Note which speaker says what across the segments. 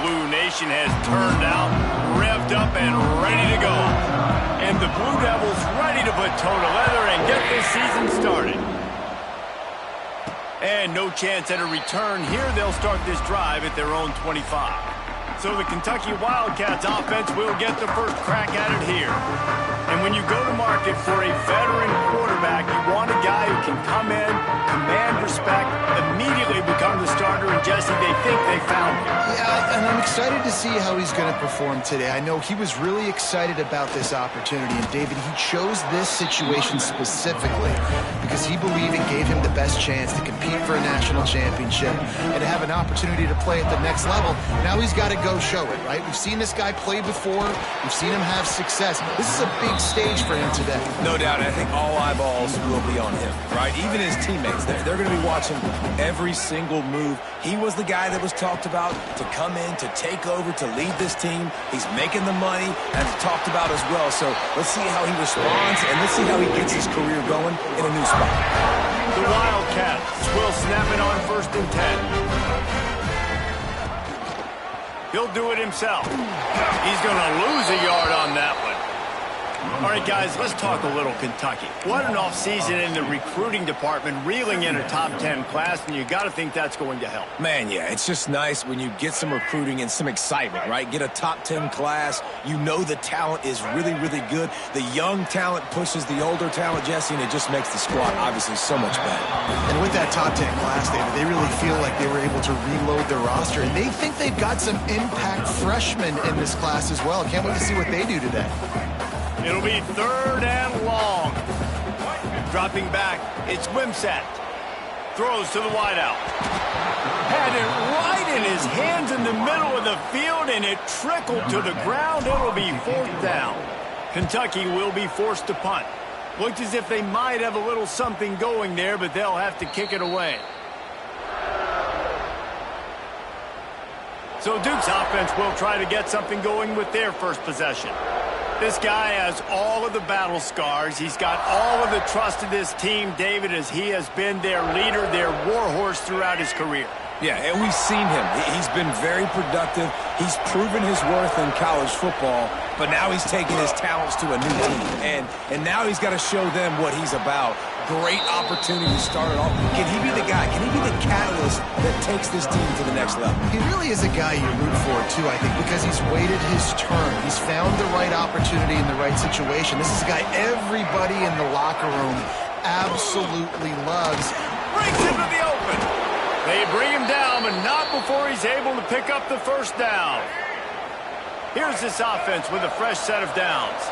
Speaker 1: Blue Nation has turned out, revved up, and ready to go. And the Blue Devils ready to put toe to leather and get this season started. And no chance at a return here. They'll start this drive at their own 25. So the Kentucky Wildcats offense will get the first crack at it here. And when you go to market for a veteran quarterback, you want a guy who can come in, command respect, immediately become the starter, and Jesse, they think they found him.
Speaker 2: Yeah, and I'm excited to see how he's going to perform today. I know he was really excited about this opportunity, and David, he chose this situation specifically because he believed it gave him the best chance to compete for a national championship and to have an opportunity to play at the next level. Now he's got to go show it, right? We've seen this guy play before. We've seen him have success. This is a big stage for him today.
Speaker 3: No doubt. I think all eyeballs will be on him, right? Even his teammates, they're going to be watching every single move. He was the guy that was talked about to come in, to take over, to lead this team. He's making the money, as talked about as well. So let's see how he responds, and let's see how he gets his career going in a new spot.
Speaker 1: The Wildcats will snap it on 1st and 10. He'll do it himself. He's going to lose a yard on that one. All right, guys, let's talk a little Kentucky. What an offseason in the recruiting department, reeling in a top 10 class, and you got to think that's going to help.
Speaker 3: Man, yeah, it's just nice when you get some recruiting and some excitement, right? Get a top 10 class. You know the talent is really, really good. The young talent pushes the older talent, Jesse, and it just makes the squad obviously so much better.
Speaker 2: And with that top 10 class, David, they really feel like they were able to reload their roster, and they think they've got some impact freshmen in this class as well. Can't wait to see what they do today.
Speaker 1: It'll be 3rd and long. Dropping back, it's Wimsatt. Throws to the wideout. Had it right in his hands in the middle of the field, and it trickled to the ground. It'll be 4th down. Kentucky will be forced to punt. Looked as if they might have a little something going there, but they'll have to kick it away. So Duke's offense will try to get something going with their first possession. This guy has all of the battle scars. He's got all of the trust of this team, David, as he has been their leader, their warhorse throughout his career.
Speaker 3: Yeah, and we've seen him. He's been very productive. He's proven his worth in college football, but now he's taking his talents to a new team. And now he's got to show them what he's about. Great opportunity to start it off. Can he be the guy? Can he be the catalyst that takes this team to the next level?
Speaker 2: He really is a guy you root for, too, I think, because he's waited his turn. He's found the right opportunity in the right situation. This is a guy everybody in the locker room absolutely loves.
Speaker 1: Brings him to the open. They bring him down, but not before he's able to pick up the first down. Here's this offense with a fresh set of downs.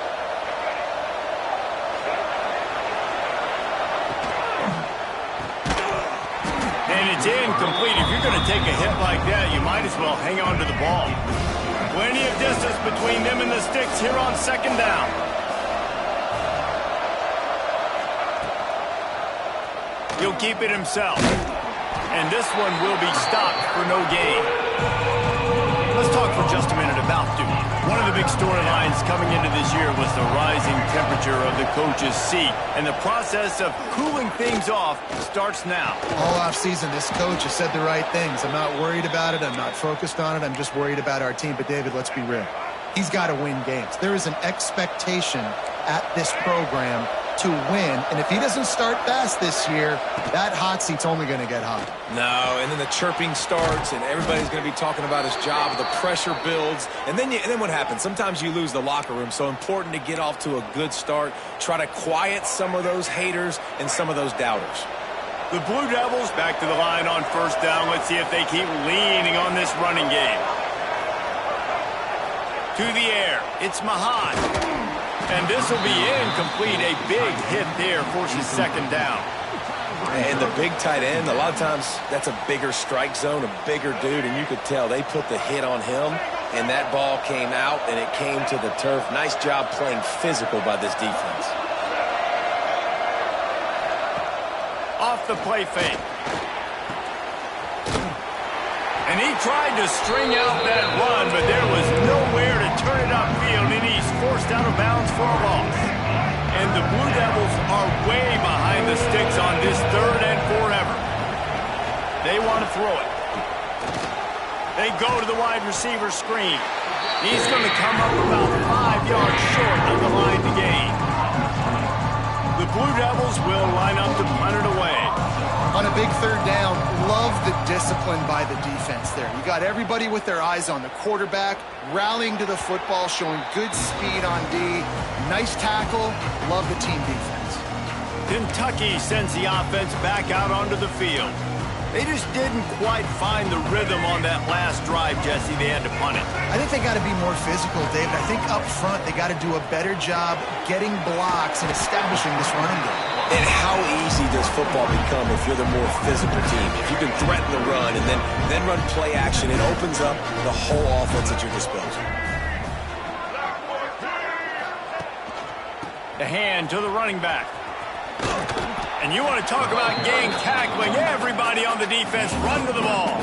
Speaker 1: And it's incomplete. If you're going to take a hit like that, you might as well hang on to the ball. Plenty of distance between them and the sticks here on 2nd down. He'll keep it himself. And this one will be stopped for no gain. Let's talk for just a minute about Duke. One of the big storylines coming into this year was the rising temperature of the coach's seat. And the process of cooling things off starts now.
Speaker 2: All offseason, this coach has said the right things. I'm not worried about it. I'm not focused on it. I'm just worried about our team. But, David, let's be real. He's got to win games. There is an expectation at this program to win, and if he doesn't start fast this year, that hot seat's only going to get hot.
Speaker 3: No, and then the chirping starts, and everybody's going to be talking about his job. The pressure builds, and then what happens? Sometimes you lose the locker room, so important to get off to a good start. Try to quiet some of those haters and some of those doubters.
Speaker 1: The Blue Devils back to the line on 1st down. Let's see if they keep leaning on this running game. To the air, it's Mahan. And this will be incomplete. A big hit there forces 2nd down.
Speaker 3: And the big tight end, a lot of times that's a bigger strike zone, a bigger dude, and you could tell they put the hit on him, and that ball came out, and it came to the turf. Nice job playing physical by this defense.
Speaker 1: Off the play fake. And he tried to string out that run, but there was nowhere to turn it upfield, and he's forced out of bounds for a loss. And the Blue Devils are way behind the sticks on this 3rd and forever. They want to throw it. They go to the wide receiver screen. He's going to come up about 5 yards short of the line to gain. The Blue Devils will line up to punt it away.
Speaker 2: On a big third down, love the discipline by the defense there. You got everybody with their eyes on the quarterback, rallying to the football, showing good speed on D. Nice tackle. Love the team defense.
Speaker 1: Kentucky sends the offense back out onto the field. They just didn't quite find the rhythm on that last drive, Jesse. They had to punt it.
Speaker 2: I think they got to be more physical, David. I think up front they got to do a better job getting blocks and establishing this running game.
Speaker 3: And how easy does football become if you're the more physical team? If you can threaten the run and then run play action, it opens up the whole offense at your disposal.
Speaker 1: The hand to the running back. And you want to talk about gang tackling. Everybody on the defense run to the ball.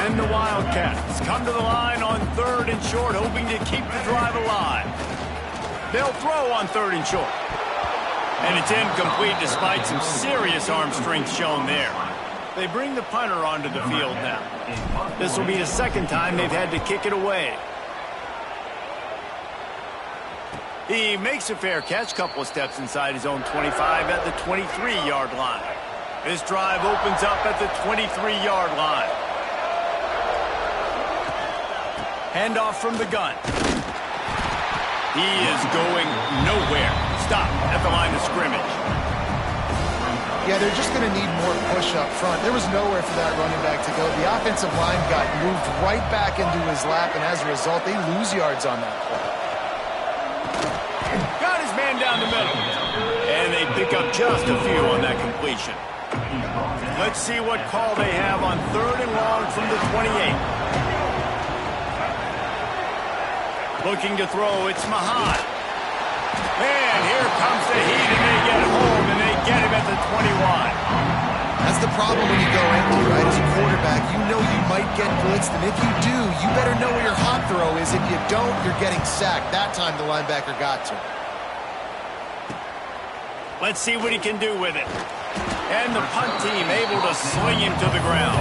Speaker 1: And the Wildcats come to the line on 3rd and short, hoping to keep the drive alive. They'll throw on 3rd and short. And it's incomplete despite some serious arm strength shown there. They bring the punter onto the field now. This will be the second time they've had to kick it away. He makes a fair catch, couple of steps inside his own 25 at the 23-yard line. This drive opens up at the 23-yard line. Handoff from the gun. He is going nowhere. Stop at the line of scrimmage.
Speaker 2: Yeah, they're just going to need more push up front. There was nowhere for that running back to go. The offensive line got moved right back into his lap, and as a result, they lose yards on that play.
Speaker 1: Got his man down the middle. And they pick up just a few on that completion. Let's see what call they have on 3rd and long from the 28. Looking to throw, it's Mahan. And here comes the heat, and they get home, and they get him at the 21.
Speaker 2: That's the problem when you go empty, right? As a quarterback, you know you might get blitzed, and if you do, you better know where your hot throw is. If you don't, you're getting sacked. That time the linebacker got to him.
Speaker 1: Let's see what he can do with it. And the punt team able to sling him to the ground.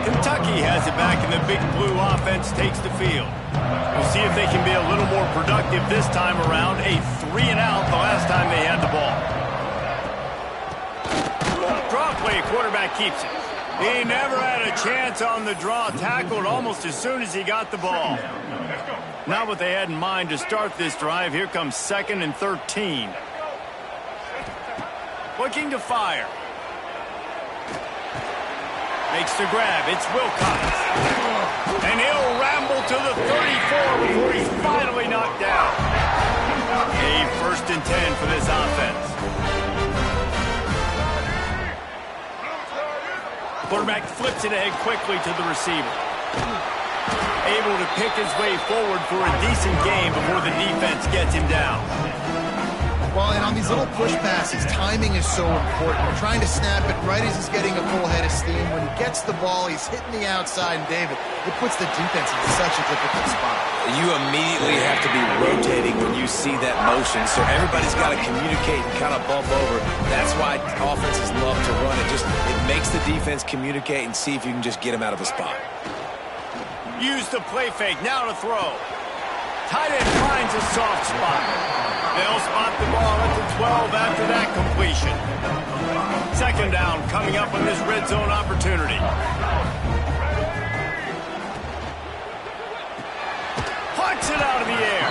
Speaker 1: Kentucky has it back, and the Big Blue offense takes the field. We'll see if they can be a little more productive this time around. A 3-and-out the last time they had the ball. Draw play, quarterback keeps it. He never had a chance on the draw, tackled almost as soon as he got the ball. Not what they had in mind to start this drive. Here comes 2nd and 13. Looking to fire. Makes the grab. It's Wilcox. And he'll ramble to the 34 before he's finally knocked down. A 1st and 10 for this offense. Quarterback flips it ahead quickly to the receiver. Able to pick his way forward for a decent game before the defense gets him down.
Speaker 2: Well, and on these little push passes, timing is so important. We're trying to snap it right as he's getting a full head of steam. When he gets the ball, he's hitting the outside, and David, it puts the defense in such a difficult spot.
Speaker 3: You immediately have to be rotating when you see that motion, so everybody's got to communicate and kind of bump over. That's why offenses love to run it. It makes the defense communicate and see if you can just get him out of the spot.
Speaker 1: Use the play fake, now to throw. Tight end finds a soft spot. They'll spot the ball at the 12 after that completion. 2nd down coming up on this red zone opportunity. Puts it out of the air.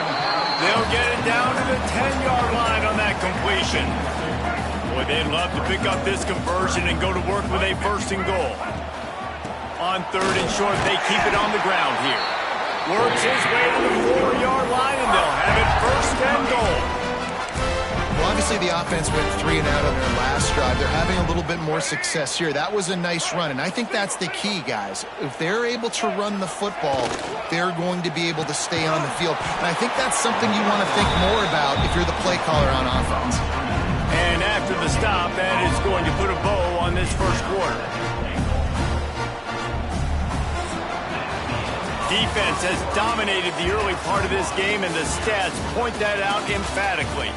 Speaker 1: They'll get it down to the 10-yard line on that completion. Boy, they'd love to pick up this conversion and go to work with a 1st and goal. On 3rd and short, they keep it on the ground here. Works his way to the 4-yard line, and they'll have it 1st and goal.
Speaker 2: Well, obviously the offense went 3-and-out on their last drive. They're having a little bit more success here. That was a nice run, and I think that's the key, guys. If they're able to run the football, they're going to be able to stay on the field. And I think that's something you want to think more about if you're the play caller on offense.
Speaker 1: And after the stop, that is going to put a bow on this 1st quarter. Defense has dominated the early part of this game, and the stats point that out emphatically.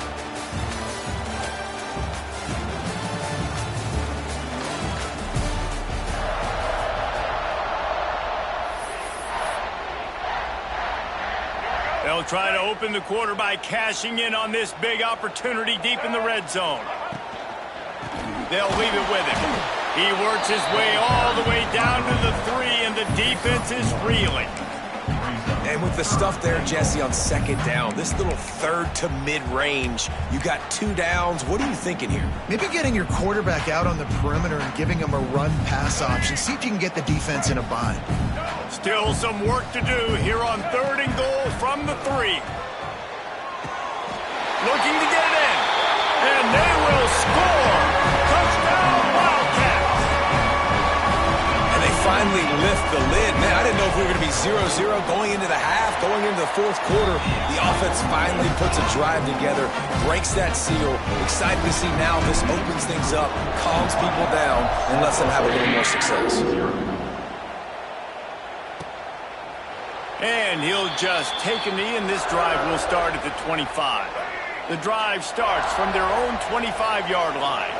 Speaker 1: They'll try to open the quarter by cashing in on this big opportunity deep in the red zone. They'll leave it with him. He works his way all the way down to the 3, and the defense is reeling.
Speaker 3: And with the stuff there, Jesse, on second down, this little third to mid-range, you got 2 downs. What are you thinking here?
Speaker 2: Maybe getting your quarterback out on the perimeter and giving him a run-pass option. See if you can get the defense in a bind.
Speaker 1: Still some work to do here on 3rd and goal from the 3. Looking to get it in. And they will score. Touchdown, Wildcats.
Speaker 3: And they finally lift the lid. Man, I didn't know if we were going to be 0-0 going into the half, going into the 4th quarter. The offense finally puts a drive together, breaks that seal. Excited to see now this opens things up, calms people down, and lets them have a little more success.
Speaker 1: And he'll just take a knee, and this drive will start at the 25. The drive starts from their own 25-yard line.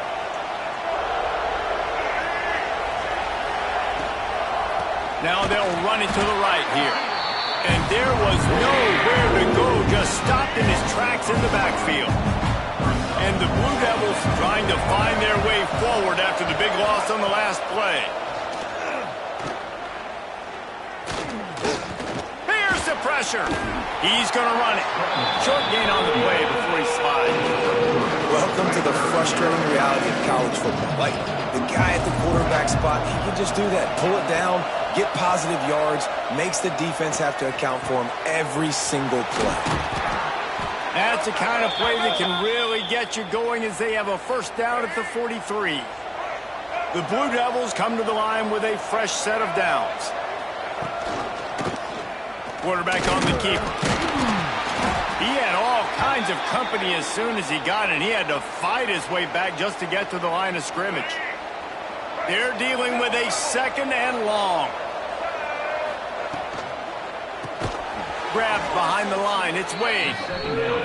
Speaker 1: Now they'll run it to the right here. And there was nowhere to go, just stopped in his tracks in the backfield. And the Blue Devils trying to find their way forward after the big loss on the last play. Here's the pressure. He's going to run it. Short gain on the play before he slides.
Speaker 3: Welcome to the frustrating reality of college football. Like, the guy at the quarterback spot, he can just do that. Pull it down, get positive yards, makes the defense have to account for him every single play.
Speaker 1: That's the kind of play that can really get you going as they have a first down at the 43. The Blue Devils come to the line with a fresh set of downs. Quarterback on the keeper. He had all kinds of company as soon as he got it. He had to fight his way back just to get to the line of scrimmage. They're dealing with a 2nd and long. Grabbed behind the line. It's Wade.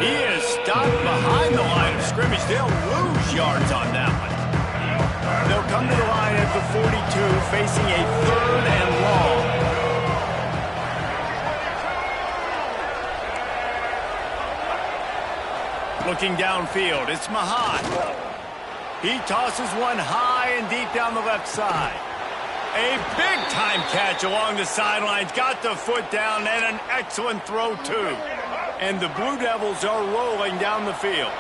Speaker 1: He is stopped behind the line of scrimmage. They'll lose yards on that one. They'll come to the line at the 42, facing a 3rd and long. Looking downfield, it's Mahat. He tosses one high and deep down the left side. A big-time catch along the sidelines. Got the foot down and an excellent throw, too. And the Blue Devils are rolling down the field.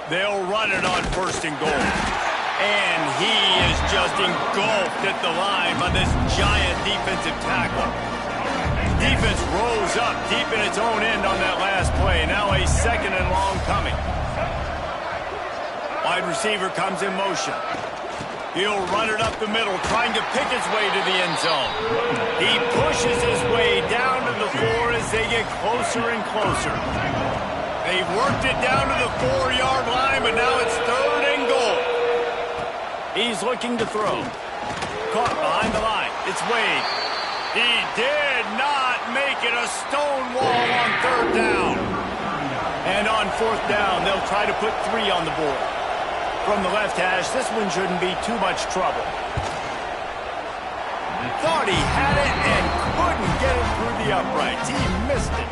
Speaker 1: They'll run it on 1st and goal. And he is just engulfed at the line by this giant defensive tackle. Defense rolls up deep in its own end on that last play. Now a 2nd and long coming. Wide receiver comes in motion. He'll run it up the middle, trying to pick his way to the end zone. He pushes his way down to the 4 as they get closer and closer. They've worked it down to the 4-yard line, but now it's 3rd and goal. He's looking to throw. Caught behind the line. It's Wade. He did not make it. A stone wall on 3rd down. And on 4th down, they'll try to put 3 on the board. From the left hash, this one shouldn't be too much trouble. Thought he had it and couldn't get it through the uprights. He missed it.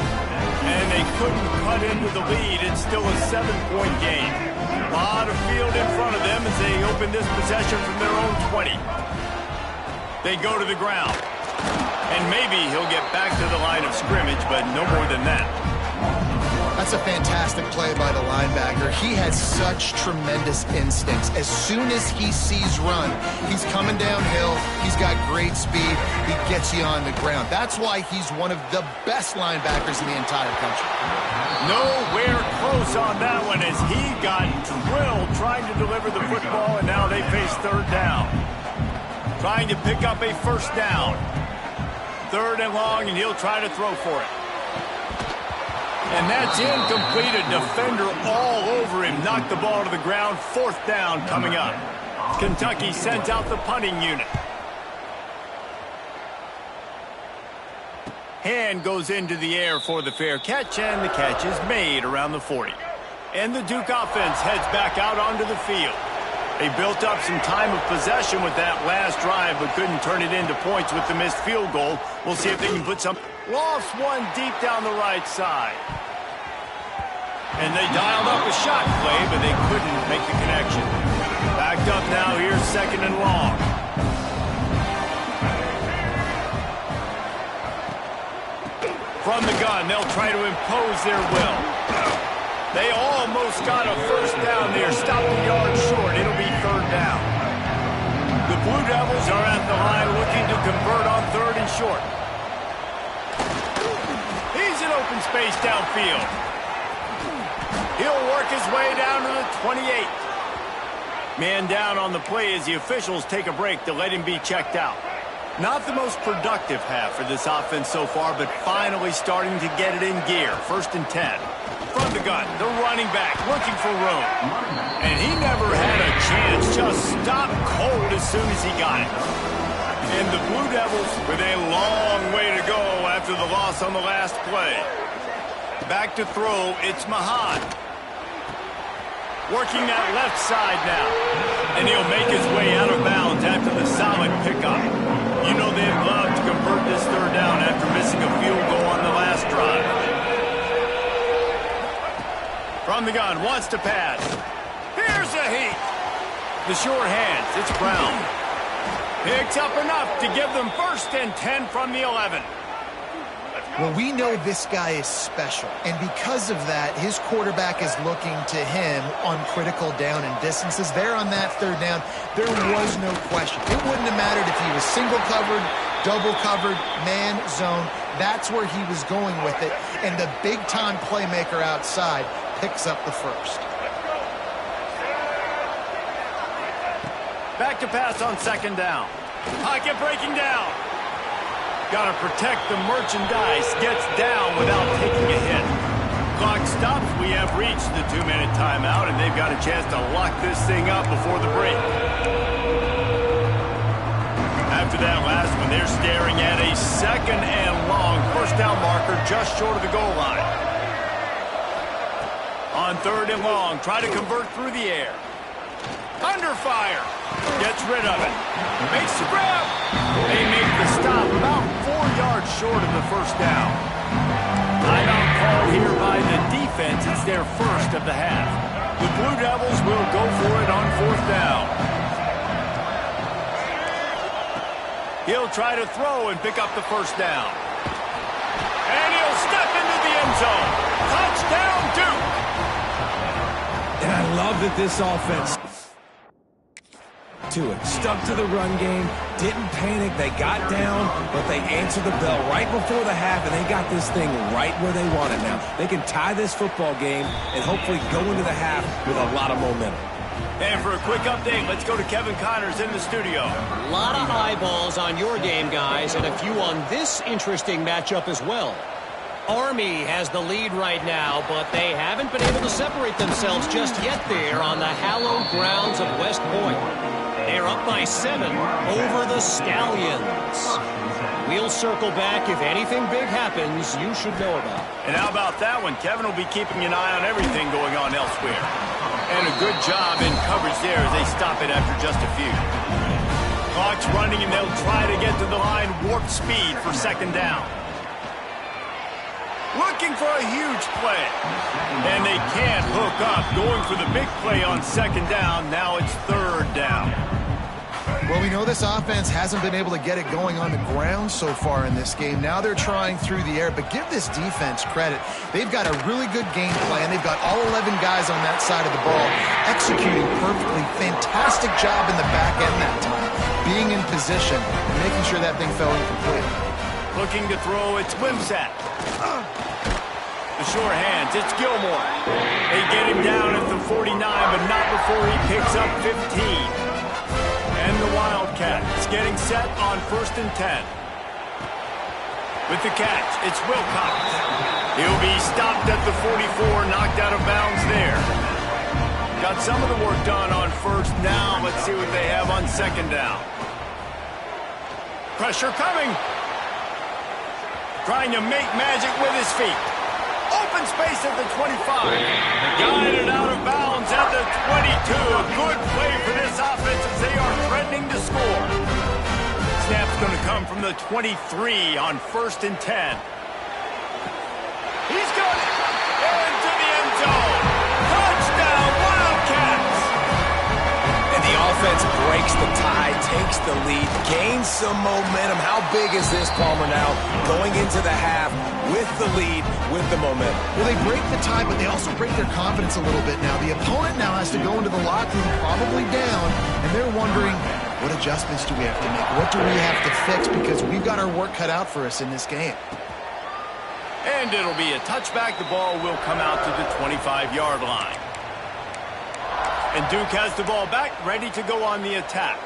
Speaker 1: And they couldn't cut into the lead. It's still a 7-point game. A lot of field in front of them as they open this possession from their own 20. They go to the ground. And maybe he'll get back to the line of scrimmage, but no more than that.
Speaker 2: That's a fantastic play by the linebacker. He has such tremendous instincts. As soon as he sees run, he's coming downhill. He's got great speed. He gets you on the ground. That's why he's one of the best linebackers in the entire country.
Speaker 1: Nowhere close on that one as he got drilled trying to deliver the football, and now they face 3rd down. Trying to pick up a 1st down. 3rd and long, and he'll try to throw for it. And that's incomplete. A defender all over him. Knocked the ball to the ground. 4th down coming up. Kentucky sends out the punting unit. Hand goes into the air for the fair catch, and the catch is made around the 40. And the Duke offense heads back out onto the field. They built up some time of possession with that last drive, but couldn't turn it into points with the missed field goal. We'll see if they can put some... Lost one deep down the right side. And they dialed up a shot play, but they couldn't make the connection. Backed up now, here's 2nd and long. From the gun, they'll try to impose their will. They almost got a first down there, stopped a yard short. It'll be 3rd down. The Blue Devils are at the line looking to convert on 3rd and short. He's in open space downfield. He'll work his way down to the 28. Man down on the play as the officials take a break to let him be checked out. Not the most productive half for this offense so far, but finally starting to get it in gear. 1st and 10. From the gun, the running back looking for room. And he never had a chance, just stopped cold as soon as he got it. And the Blue Devils with a long way to go after the loss on the last play. Back to throw, it's Mahan. Working that left side now. And he'll make his way out of bounds after the solid pickup. You know they'd love to convert this 3rd down after missing a field goal on the last drive. From the gun, wants to pass. Here's a heat. The short hands, it's Brown. Picks up enough to give them 1st and 10 from the 11.
Speaker 2: Well, we know this guy is special, and because of that, his quarterback is looking to him on critical down and distances. There on that 3rd down, there was no question. It wouldn't have mattered if he was single covered, double covered, man, zone. That's where he was going with it, and the big-time playmaker outside picks up the 1st.
Speaker 1: Back to pass on 2nd down. Pocket breaking down. Got to protect the merchandise. Gets down without taking a hit. Clock stops. We have reached the 2-minute timeout, and they've got a chance to lock this thing up before the break. After that last one, they're staring at a 2nd and long. 1st down marker just short of the goal line. On 3rd and long, try to convert through the air. Under fire. Gets rid of it. Makes the grab. They make the stop about 4 yards short of the 1st down. Timeout call here by the defense. It's their 1st of the half. The Blue Devils will go for it on 4th down. He'll try to throw and pick up the 1st down. And he'll step into the end zone. Touchdown, Duke.
Speaker 3: And I love that this offense to it. Stuck to the run game, didn't panic, they got down, but they answered the bell right before the half, and they got this thing right where they want it now. They can tie this football game and hopefully go into the half with a lot of momentum.
Speaker 1: And for a quick update, let's go to Kevin Connors in the studio.
Speaker 4: A lot of eyeballs on your game, guys, and a few on this interesting matchup as well. Army has the lead right now, but they haven't been able to separate themselves just yet there on the hallowed grounds of West Point. They're up by 7 over the Stallions. We'll circle back. If anything big happens, you should know about.
Speaker 1: And how about that one? Kevin will be keeping an eye on everything going on elsewhere. And a good job in coverage there as they stop it after just a few. Clock's running, and they'll try to get to the line warp speed for 2nd down. Looking for a huge play. And they can't hook up. Going for the big play on 2nd down. Now it's 3rd down.
Speaker 2: Well, we know this offense hasn't been able to get it going on the ground so far in this game. Now they're trying through the air, but give this defense credit. They've got a really good game plan. They've got all 11 guys on that side of the ball executing perfectly. Fantastic job in the back end that time. Being in position and making sure that thing fell incomplete.
Speaker 1: Looking to throw, it's Wimsatt. The short hands, it's Gilmore. They get him down at the 49, but not before he picks up 15. And the Wildcat is getting set on 1st and 10. With the catch, it's Wilcox. He'll be stopped at the 44, knocked out of bounds there. Got some of the work done on 1st. Now let's see what they have on 2nd down. Pressure coming. Trying to make magic with his feet. Open space at the 25. Guided out of bounds at the 22. A good play for this snap's going to come from the 23 on 1st and 10. He's got it. Into the end zone. Touchdown, Wildcats.
Speaker 3: And the offense breaks the tie, takes the lead, gains some momentum. How big is this, Palmer, now? Going into the half with the lead, with the momentum.
Speaker 2: Well, they break the tie, but they also break their confidence a little bit now. The opponent now has to go into the locker room probably down, and they're wondering, what adjustments do we have to make? What do we have to fix? Because we've got our work cut out for us in this game.
Speaker 1: And it'll be a touchback. The ball will come out to the 25-yard line. And Duke has the ball back, ready to go on the attack.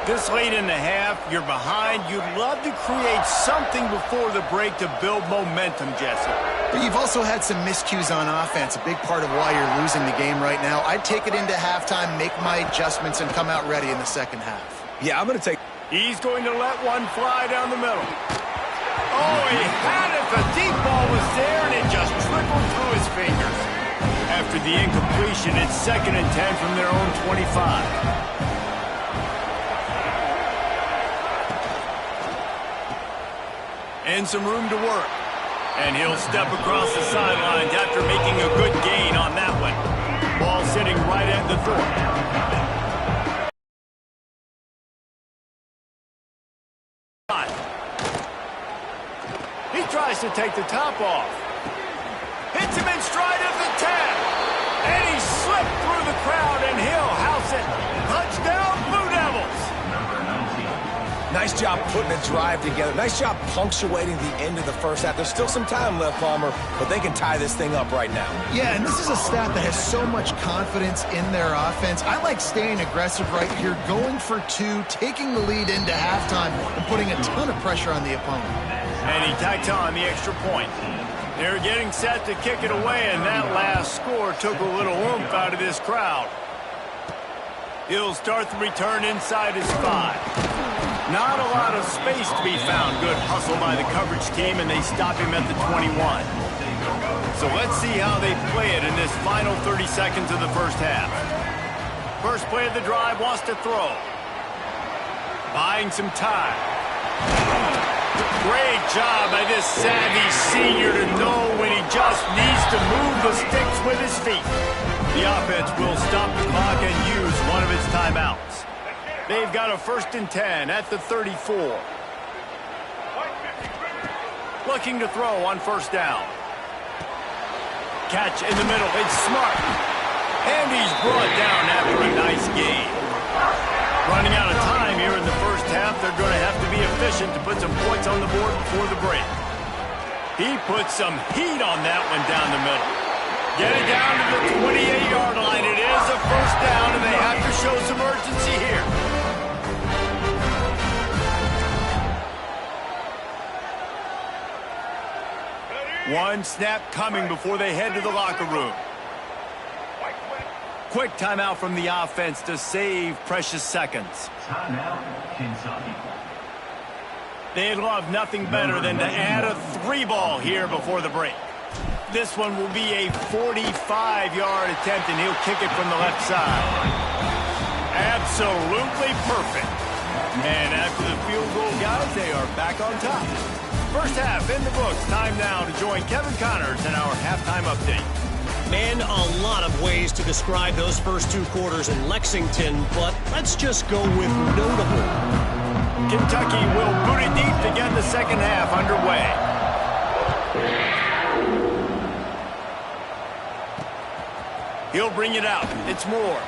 Speaker 1: This late in the half, you're behind. You'd love to create something before the break to build momentum, Jesse.
Speaker 2: But you've also had some miscues on offense, a big part of why you're losing the game right now. I'd take it into halftime, make my adjustments, and come out ready in the second half.
Speaker 3: Yeah, I'm going to take...
Speaker 1: He's going to let one fly down the middle. Oh, he had it. The deep ball was there, and it just trickled through his fingers. After the incompletion, it's 2nd and 10 from their own 25. And some room to work. And he'll step across the sidelines after making a good gain on that one. Ball sitting right at the 30. He tries to take the top off. Hits him in stride of the 10. And he slipped through the crowd, and he'll house it. Touchdown, Blue Devils.
Speaker 3: Nice job putting a drive together. Nice job punctuating the end of the first half. There's still some time left, Palmer, but they can tie this thing up right now.
Speaker 2: Yeah, and this is a staff that has so much confidence in their offense. I like staying aggressive right here, going for 2, taking the lead into halftime, and putting a ton of pressure on the opponent.
Speaker 1: And he tacks on the extra point. They're getting set to kick it away, and that last score took a little oomph out of this crowd. He'll start the return inside his 5. Not a lot of space to be found. Good hustle by the coverage team, and they stop him at the 21. So let's see how they play it in this final 30 seconds of the first half. First play of the drive, wants to throw. Buying some time. Great job by this savvy senior to know when he just needs to move the sticks with his feet. The offense will stop the clock and use one of its timeouts. They've got a 1st and 10 at the 34. Looking to throw on 1st down. Catch in the middle. It's smart. And he's brought down after a nice gain. Running out of time here in the first half. They're going to have to be efficient to put some points on the board before the break. He put some heat on that one down the middle. Get it down to the 28-yard line. It is a 1st down, and they have to show some urgency here. One snap coming before they head to the locker room. Quick timeout from the offense to save precious seconds. They'd love nothing better than to add a 3-ball here before the break. This one will be a 45-yard attempt, and he'll kick it from the left side. Absolutely perfect. And after the field goal, guys, they are back on top. First half in the books. Time now to join Kevin Connors in our halftime update.
Speaker 4: Man, a lot of ways to describe those first 2 quarters in Lexington, but let's just go with notable.
Speaker 1: Kentucky will boot it deep to get the second half underway. He'll bring it out. It's Moore.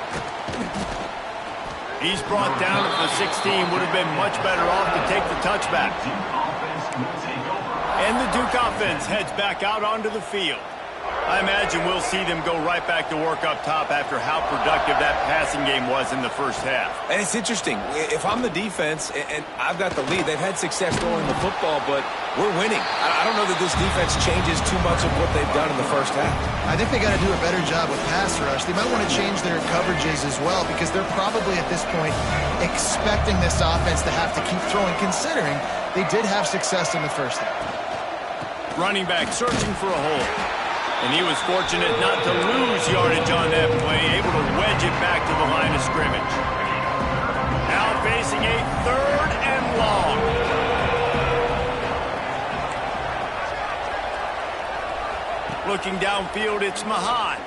Speaker 1: He's brought down at the 16. Would have been much better off to take the touchback. And the Duke offense heads back out onto the field. I imagine we'll see them go right back to work up top after how productive that passing game was in the first half.
Speaker 3: And it's interesting. If I'm the defense and I've got the lead, they've had success throwing the football, but we're winning. I don't know that this defense changes too much of what they've done in the first half.
Speaker 2: I think they got to do a better job with pass rush. They might want to change their coverages as well, because they're probably at this point expecting this offense to have to keep throwing, considering they did have success in the first half.
Speaker 1: Running back searching for a hole. And he was fortunate not to lose yardage on that play, able to wedge it back to the line of scrimmage. Now facing a 3rd and long. Looking downfield, it's Mahan.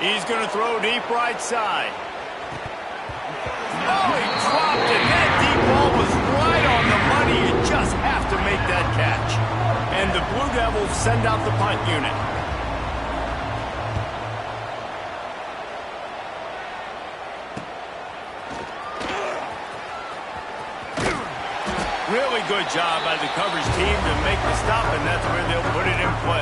Speaker 1: He's going to throw deep right side. Oh, he dropped it. That deep ball was right on the money. You just have to make that catch. And the Blue Devils send out the punt unit. Really good job by the coverage team to make the stop, and that's where they'll put it in play.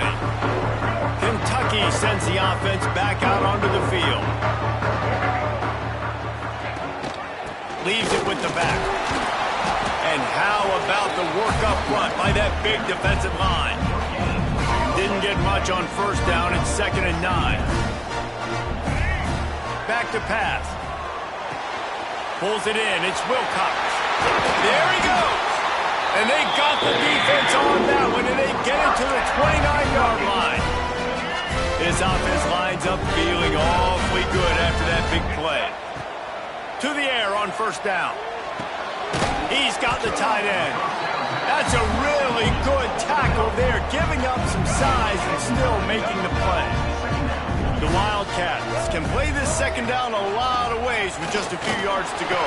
Speaker 1: Kentucky sends the offense back out onto the field. Leaves it with the back. And how about the work up front by that big defensive line? Didn't get much on first down. It's 2nd and 9. Back to pass. Pulls it in. It's Wilcox. There he goes. And they got the defense on that one, and they get it to the 29-yard line. This offense lines up feeling awfully good after that big play. To the air on first down. He's got the tight end. That's a really good tackle there, giving up some size and still making the play. The Wildcats can play this second down a lot of ways with just a few yards to go.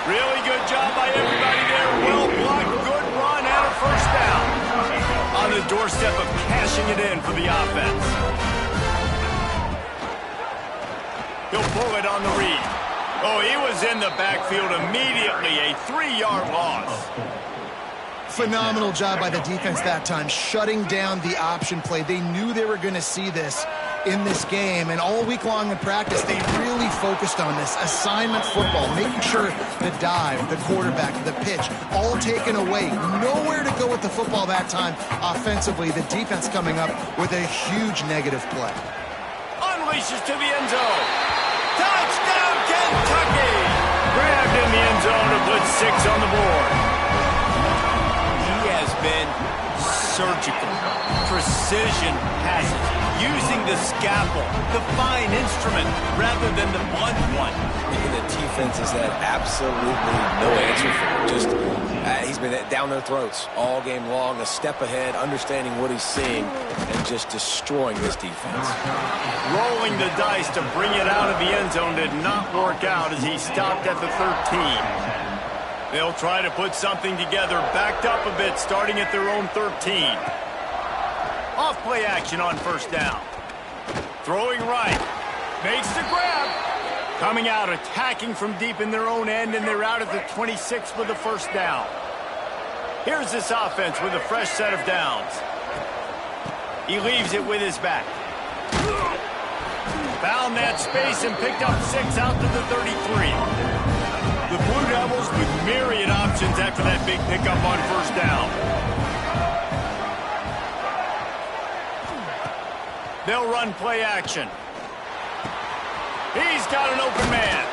Speaker 1: Really good job by everybody there. Well blocked, good run, and a first down. On the doorstep of cashing it in for the offense. He'll pull it on the read. Oh, he was in the backfield immediately. A 3-yard loss.
Speaker 2: Phenomenal job by the defense that time, shutting down the option play. They knew they were going to see this in this game, and all week long in practice, they really focused on this assignment football, making sure the dive, the quarterback, the pitch, all taken away. Nowhere to go with the football that time offensively. The defense coming up with a huge negative play.
Speaker 1: Unleashes to the end zone. Touchdown, Kentucky! Grabbed in the end zone to put 6 on the board. He has been surgical, precision passes, using the scalpel, the fine instrument, rather than the blunt one.
Speaker 3: The defense has had absolutely no answer for him. Just, he's been down their throats all game long, a step ahead, understanding what he's seeing, and just destroying this defense.
Speaker 1: Rolling the dice to bring it out of the end zone did not work out as he stopped at the 13. They'll try to put something together, backed up a bit, starting at their own 13. Off play action on first down. Throwing right. Makes the grab. Coming out, attacking from deep in their own end, and they're out at the 26 with the first down. Here's this offense with a fresh set of downs. He leaves it with his back. Found that space and picked up 6 out to the 33. The Blue Devils with myriad options after that big pickup on first down. They'll run play action. He's got an open man.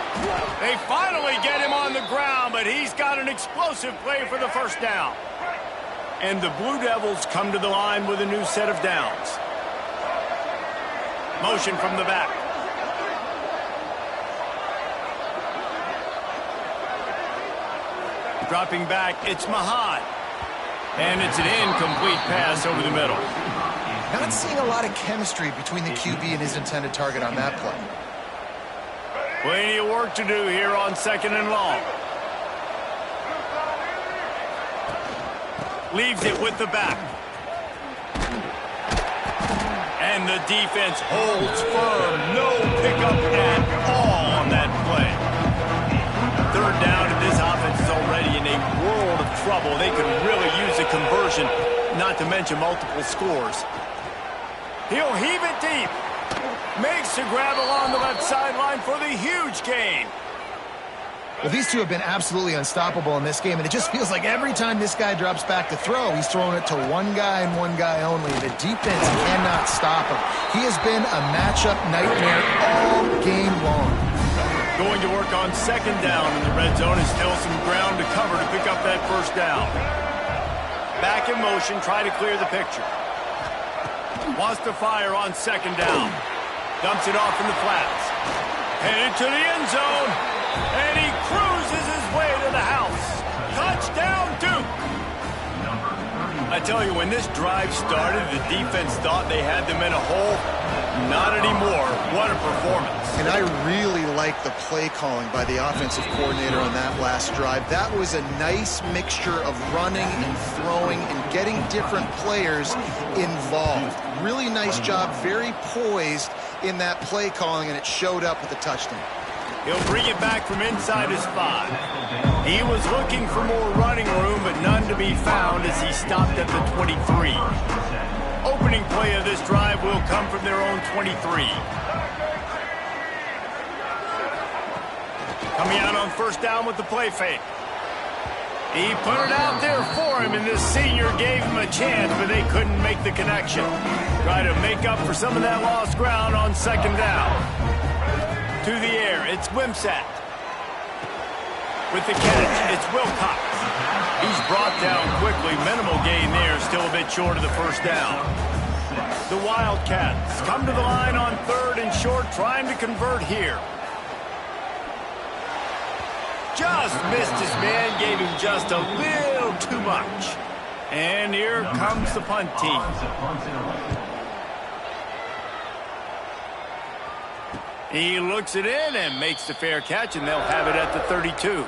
Speaker 1: They finally get him on the ground, but he's got an explosive play for the first down. And the Blue Devils come to the line with a new set of downs. Motion from the back. Dropping back, it's Mahan. And it's an incomplete pass over the middle.
Speaker 2: Not seeing a lot of chemistry between the QB and his intended target on that play.
Speaker 1: Plenty of work to do here on 2nd and long. Leaves it with the back. And the defense holds firm. No pickup at all on that play. 3rd down, and this offense is already in a world of trouble. They could really use a conversion, not to mention multiple scores. He'll heave it deep. Makes the grab along the left sideline for the huge gain.
Speaker 2: Well, these two have been absolutely unstoppable in this game, and it just feels like every time this guy drops back to throw, he's throwing it to one guy and one guy only. The defense cannot stop him. He has been a matchup nightmare all game long.
Speaker 1: Going to work on 2nd down in the red zone, and still some ground to cover to pick up that first down. Back in motion, try to clear the picture. Wants to fire on 2nd down. Dumps it off in the flats. Headed to the end zone. And he cruises his way to the house. Touchdown, Duke. A tell you, when this drive started, the defense thought they had them in a hole. Not anymore. What a performance.
Speaker 2: And I really like the play calling by the offensive coordinator on that last drive. That was a nice mixture of running and throwing and getting different players involved. Really nice job, very poised in that play calling, and it showed up with a touchdown.
Speaker 1: He'll bring it back from inside his 5. He was looking for more running room, but none to be found as he stopped at the 23. Opening play of this drive will come from their own 23. Coming out on first down with the play fake. He put it out there for him, and this senior gave him a chance, but they couldn't make the connection. Try to make up for some of that lost ground on second down. To the air, it's Wimsatt. With the catch, it's Wilcox. He's brought down quickly. Minimal gain there, still a bit short of the first down. The Wildcats come to the line on third and short, trying to convert here. Just missed his man, gave him just a little too much. And here comes the punt team. He looks it in and makes the fair catch, and they'll have it at the 32.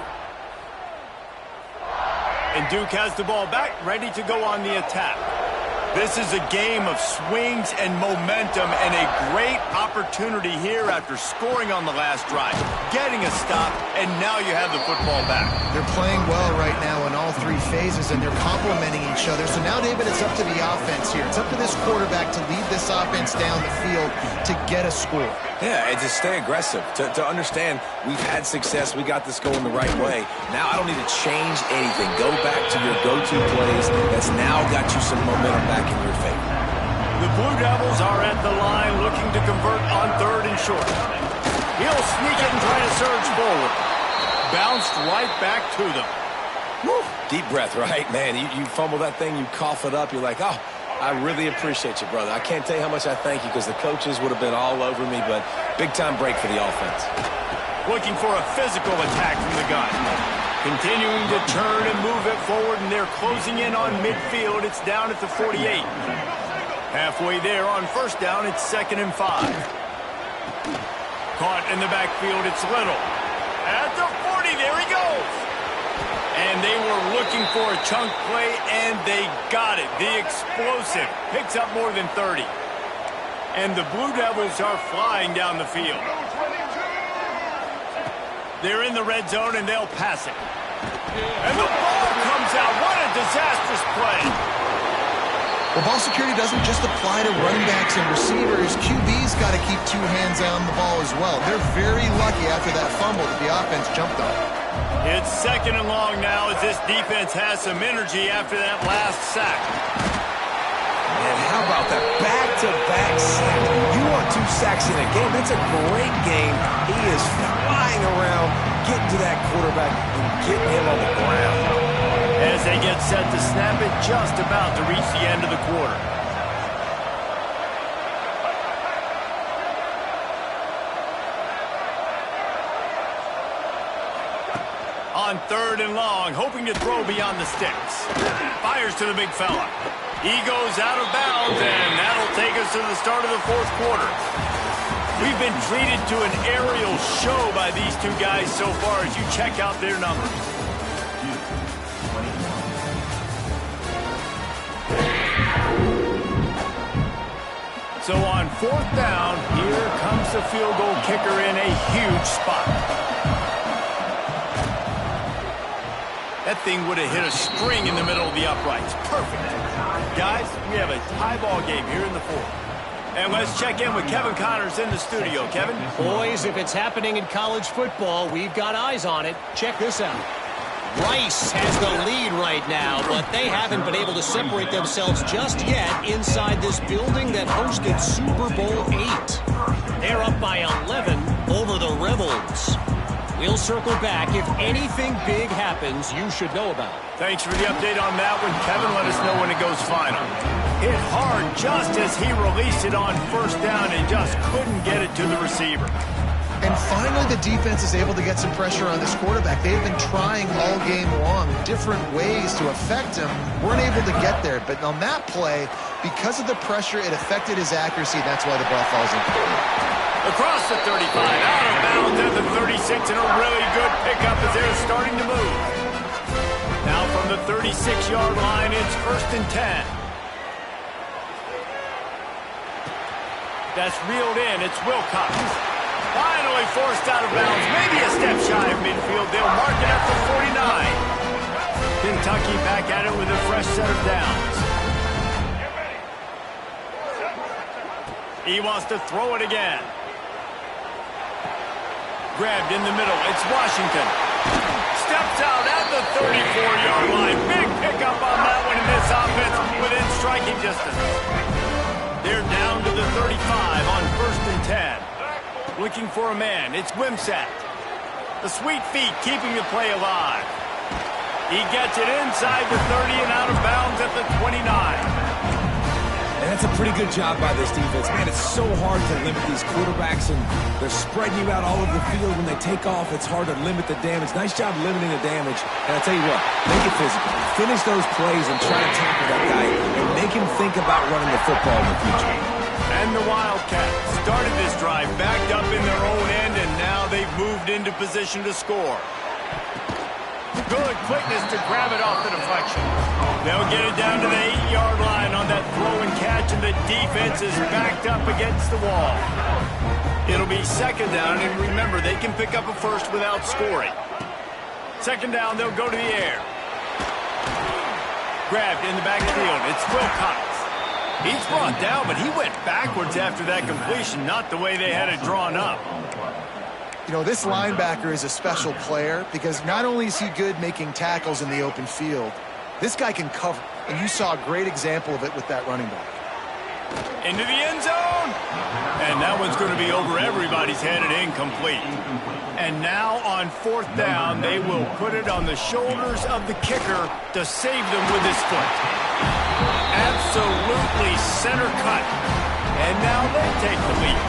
Speaker 1: And Duke has the ball back, ready to go on the attack. This is a game of swings and momentum, and a great opportunity here after scoring on the last drive, getting a stop, and now you have the football back.
Speaker 2: They're playing well right now in all three phases, and they're complementing each other. So now, David, it's up to the offense here. It's up to this quarterback to lead this offense down the field to get a score.
Speaker 3: Yeah, and to stay aggressive, to understand we've had success, we got this going the right way. Now I don't need to change anything. Go back to your go-to plays. That's now got you some momentum back in your favor.
Speaker 1: The Blue Devils are at the line looking to convert on third and short. He'll sneak it and try to surge forward. Bounced right back to them.
Speaker 3: Woo. Deep breath, right? Man, you fumble that thing, you cough it up, you're like, oh, I really appreciate you, brother. I can't tell you how much I thank you, because the coaches would have been all over me, but big-time break for the offense.
Speaker 1: Looking for a physical attack from the gun. Continuing to turn and move it forward, and they're closing in on midfield. It's down at the 48. Halfway there on first down, it's 2nd and 5. Caught in the backfield, it's Little. At the 40, there he goes. And they were looking for a chunk play, and they got it. The explosive picks up more than 30. And the Blue Devils are flying down the field. They're in the red zone, and they'll pass it. And the ball comes out. What a disastrous play.
Speaker 2: Well, ball security doesn't just apply to running backs and receivers. QB's got to keep two hands on the ball as well. They're very lucky after that fumble that the offense jumped on.
Speaker 1: It's 2nd and long now as this defense has some energy after that last sack.
Speaker 3: And how about that back-to-back sack? You want 2 sacks in a game. That's a great game. He is flying around, getting to that quarterback and getting him on the ground.
Speaker 1: As they get set to snap it, just about to reach the end of the quarter. On third and long, hoping to throw beyond the sticks. Fires to the big fella. He goes out of bounds, and that'll take us to the start of the fourth quarter. We've been treated to an aerial show by these two guys so far as you check out their numbers. So on fourth down, here comes the field goal kicker in a huge spot. That thing would have hit a string in the middle of the uprights. Perfect. Guys, we have a tie ball game here in the fourth. And let's check in with Kevin Connors in the studio. Kevin?
Speaker 4: Boys, if it's happening in college football, we've got eyes on it. Check this out. Rice has the lead right now, but they haven't been able to separate themselves just yet inside this building that hosted Super Bowl VIII. They're up by 11 over the Rebels. We'll circle back. If anything big happens, you should know about it.
Speaker 1: Thanks for the update on that one, Kevin. Let us know when it goes final. Hit hard just as he released it on first down and just couldn't get it to the receiver.
Speaker 2: And finally, the defense is able to get some pressure on this quarterback. They've been trying all game long different ways to affect him. Weren't able to get there. But on that play, because of the pressure, it affected his accuracy. That's why the ball falls incomplete.
Speaker 1: Across the 35, out of bounds at the 36, and a really good pickup as they're starting to move. Now from the 36-yard line, it's 1st and 10. That's reeled in. It's Wilcox. Finally forced out of bounds. Maybe a step shy of midfield. They'll mark it up to 49. Kentucky back at it with a fresh set of downs. He wants to throw it again. Grabbed in the middle. It's Washington. Steps out at the 34-yard line. Big pickup on that one in this offense within striking distance. They're down to the 35 on 1st and 10. Looking for a man. It's Wimsatt. The sweet feet keeping the play alive. He gets it inside the 30 and out of bounds at the 29.
Speaker 3: And that's a pretty good job by this defense. Man, it's so hard to limit these quarterbacks, and they're spreading you out all over the field. When they take off, it's hard to limit the damage. Nice job limiting the damage. And I'll tell you what, make it physical. Finish those plays and try to tackle that guy and make him think about running the football in the future.
Speaker 1: And the Wildcats started this drive backed up in their own end, and now they've moved into position to score. Good quickness to grab it off the deflection. They'll get it down to the 8-yard line on that throw and catch, and the defense is backed up against the wall. It'll be 2nd down, and remember, they can pick up a first without scoring. 2nd down, they'll go to the air. Grabbed in the backfield. It's Wilcox. He's brought down, but he went backwards after that completion, not the way they had it drawn up.
Speaker 2: You know, this linebacker is a special player because not only is he good making tackles in the open field, this guy can cover. And you saw a great example of it with that running back.
Speaker 1: Into the end zone. And that one's going to be over everybody's head and incomplete. And now on 4th down, they will put it on the shoulders of the kicker to save them with his foot. Absolutely center cut. And now they take the lead.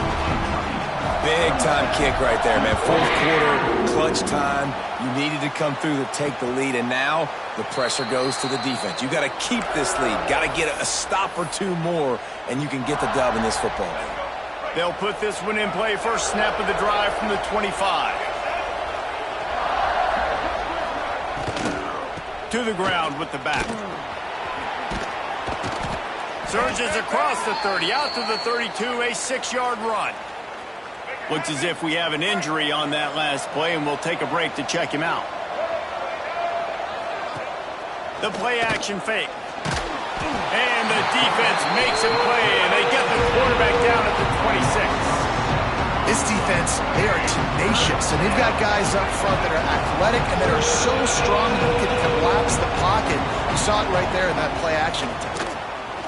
Speaker 3: Big time kick right there, man. 4th quarter, clutch time. You needed to come through to take the lead, and now the pressure goes to the defense. You got to keep this lead. Got to get a stop or two more, and you can get the dub in this football game.
Speaker 1: They'll put this one in play. First snap of the drive from the 25. To the ground with the back. Surges across the 30, out to the 32, a 6-yard run. Looks as if we have an injury on that last play, and we'll take a break to check him out. The play action fake. And the defense makes a play, and they get the quarterback down at the 26.
Speaker 2: This defense, they are tenacious, and they've got guys up front that are athletic and that are so strong that they can collapse the pocket. You saw it right there in that play action attempt.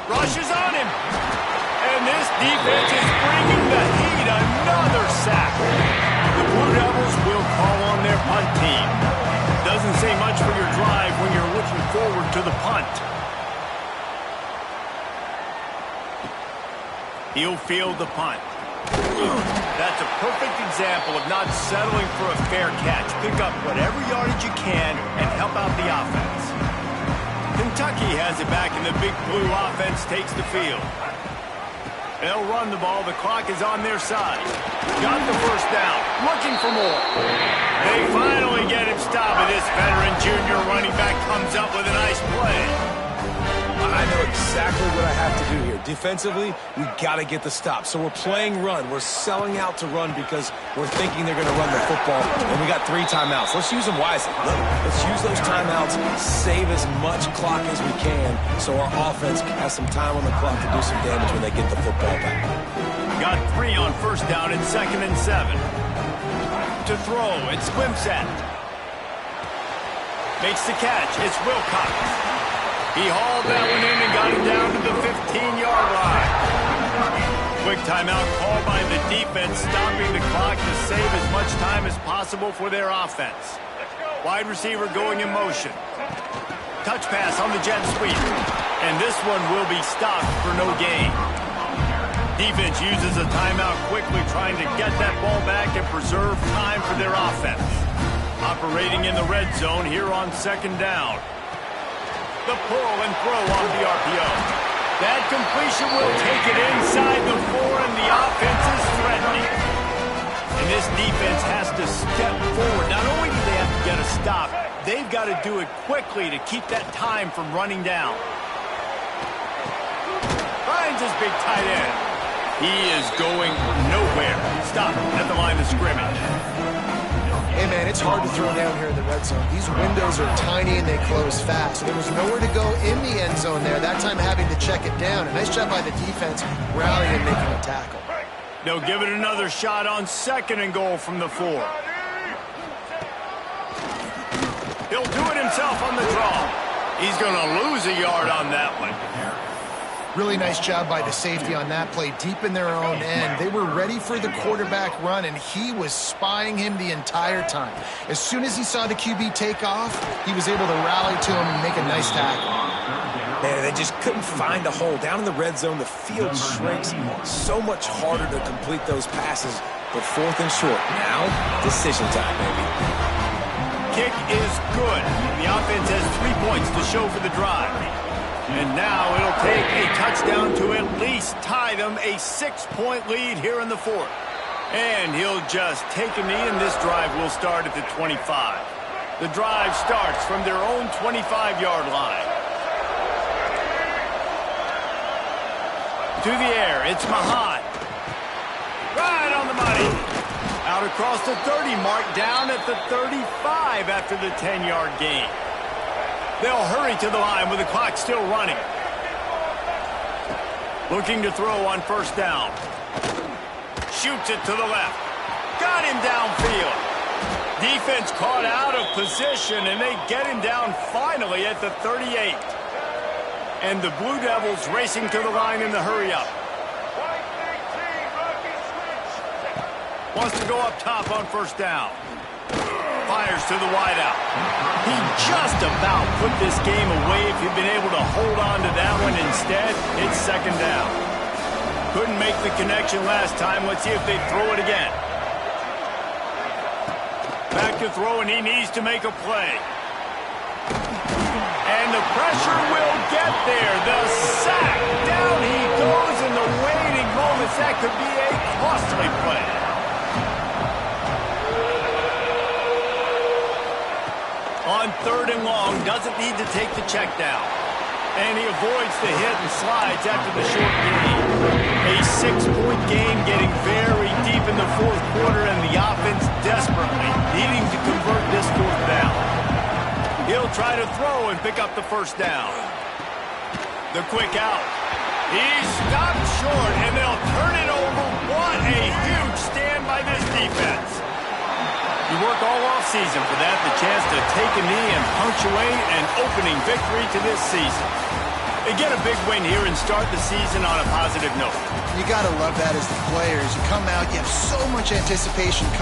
Speaker 1: Rush is on him. And this defense is bringing the heat. Another sack. The Blue Devils will call on their punt team. Doesn't say much for your drive when you're looking forward to the punt. He'll field the punt. That's a perfect example of not settling for a fair catch. Pick up whatever yardage you can and help out the offense. Kentucky has it back, and the Big Blue offense takes the field. They'll run the ball. The clock is on their side. Got the first down. Looking for more. They finally get him stopped, and this veteran junior running back comes up with a nice play.
Speaker 3: I know exactly what I have to do here. Defensively, we got to get the stop. So we're playing run. We're selling out to run because we're thinking they're going to run the football, and we got 3 timeouts. Let's use them wisely. Let's use those timeouts, save as much clock as we can so our offense has some time on the clock to do some damage when they get the football back.
Speaker 1: Got 3 on first down and 2nd and 7. To throw, it's Wimsatt. Makes the catch. It's Wilcox. He hauled that one in and got it down to the 15-yard line. Quick timeout called by the defense, stopping the clock to save as much time as possible for their offense. Wide receiver going in motion. Touch pass on the jet sweep. And this one will be stopped for no gain. Defense uses a timeout quickly, trying to get that ball back and preserve time for their offense. Operating in the red zone here on second down. The pull and throw off the RPO. That completion will take it inside the 4, and the offense is threatening. And this defense has to step forward. Not only do they have to get a stop, they've got to do it quickly to keep that time from running down. Finds his big tight end. He is going nowhere. Stop at the line of scrimmage.
Speaker 2: Hey, man, it's hard to throw down here in the red zone. These windows are tiny and they close fast. So there was nowhere to go in the end zone there. That time having to check it down. A nice job by the defense rallying and making a tackle.
Speaker 1: They'll give it another shot on second and goal from the 4. He'll do it himself on the draw. He's going to lose a yard on that one.
Speaker 2: Really nice job by the safety on that play, deep in their own end. They were ready for the quarterback run, and he was spying him the entire time. As soon as he saw the QB take off, he was able to rally to him and make a nice tackle.
Speaker 3: Man, they just couldn't find a hole. Down in the red zone, the field shrinks. So much harder to complete those passes. But 4th and short. Now, decision time, baby.
Speaker 1: Kick is good. The offense has 3 points to show for the drive. And now it'll take a touchdown to at least tie them a 6-point lead here in the 4th. And he'll just take a knee, and this drive will start at the 25. The drive starts from their own 25-yard line. To the air, it's Mahan. Right on the money. Out across the 30 mark, down at the 35 after the 10-yard gain. They'll hurry to the line with the clock still running. Looking to throw on first down. Shoots it to the left. Got him downfield. Defense caught out of position, and they get him down finally at the 38. And the Blue Devils racing to the line in the hurry-up. Wants to go up top on first down. Fires to the wideout. He just about put this game away if he'd been able to hold on to that one. Instead, it's second down. Couldn't make the connection last time. Let's see if they throw it again. Back to throw, and he needs to make a play. And the pressure will get there. The sack. Down he goes in the waiting moments. That could be a costly play. On third and long, doesn't need to take the check down. And he avoids the hit and slides after the short gain. A 6-point game getting very deep in the 4th quarter, and the offense desperately needing to convert this 4th down. He'll try to throw and pick up the first down. The quick out. He's stopped short, and they'll turn it over. What a huge stand by this defense. You work all offseason for that, the chance to take a knee and punctuate an opening victory to this season. They get a big win here and start the season on a positive note.
Speaker 2: You got to love that as the players. You come out, you have so much anticipation coming.